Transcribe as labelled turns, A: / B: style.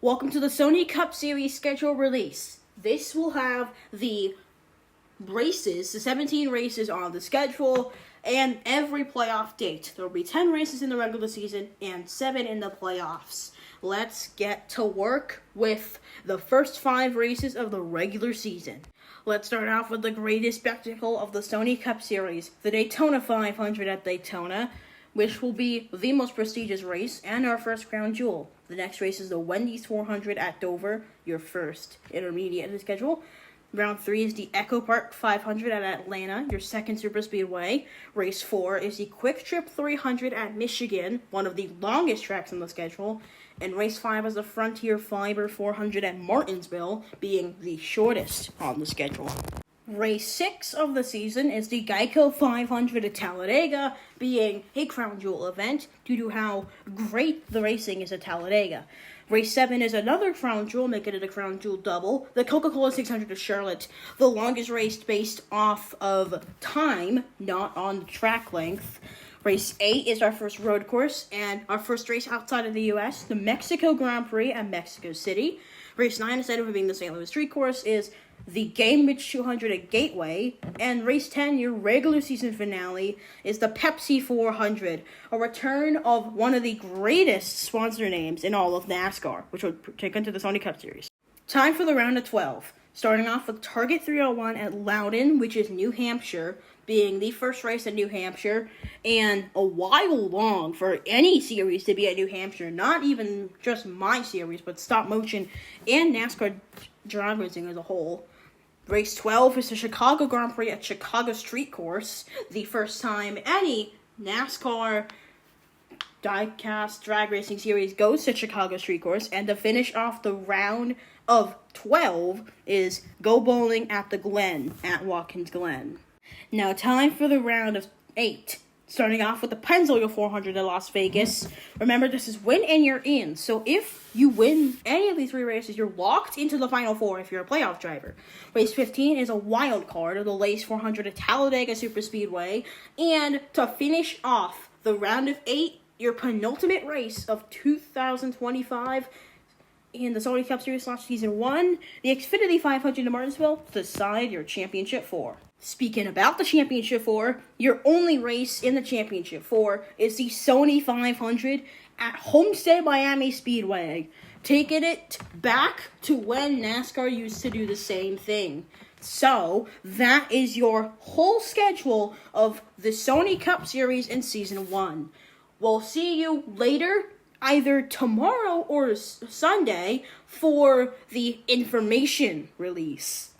A: Welcome to the Sony Cup Series schedule release. This will have the races, the 17 races on the schedule, and every playoff date. There will be 10 races in the regular season and 7 in the playoffs. Let's get to work with the first 5 races of the regular season. Let's start off with the greatest spectacle of the Sony Cup Series, the Daytona 500 at Daytona, which will be the most prestigious race and our first crown jewel. The next race is the Wendy's 400 at Dover, your first intermediate in the schedule. Round 3 is the Echo Park 500 at Atlanta, your second superspeedway. Race 4 is the Quick Trip 300 at Michigan, one of the longest tracks on the schedule. And race 5 is the Frontier Fiber 400 at Martinsville, being the shortest on the schedule. Race 6 of the season is the Geico 500 at Talladega, being a crown jewel event due to how great the racing is at Talladega. Race 7 is another crown jewel, making it a crown jewel double, the Coca-Cola 600 at Charlotte, the longest race based off of time, not on track length. Race 8 is our first road course and our first race outside of the U.S., the Mexico Grand Prix at Mexico City. Race 9, instead of being the St. Louis Street Course, is the Gainbridge 200 at Gateway, and race 10, your regular season finale, is the Pepsi 400, a return of one of the greatest sponsor names in all of NASCAR, which will take into the Sony Cup Series. Time for the round of 12, starting off with Target 301 at Loudon, which is New Hampshire, being the first race in New Hampshire, and a while long for any series to be at New Hampshire, not even just my series, but stop motion and NASCAR drag racing as a whole. Race 12 is the Chicago Grand Prix at Chicago Street Course, the first time any NASCAR diecast drag racing series goes to Chicago Street Course, and to finish off the round of 12 is Go Bowling at the Glen at Watkins Glen. Now time for the round of 8. Starting off with the Pennzoil 400 at Las Vegas. Remember, this is win and you're in. So if you win any of these 3 races, you're locked into the Final 4 if you're a playoff driver. Race 15 is a wild card of the Lace 400 at Talladega Superspeedway. And to finish off the round of 8, your penultimate race of 2025 in the Sony Cup Series Season 1, the Xfinity 500 in Martinsville to decide your Championship 4. Speaking about the Championship 4, your only race in the Championship 4 is the Sony 500 at Homestead Miami Speedway, taking it back to when NASCAR used to do the same thing. So, that is your whole schedule of the Sony Cup Series in Season 1. We'll see you later, either tomorrow or Sunday, for the information release.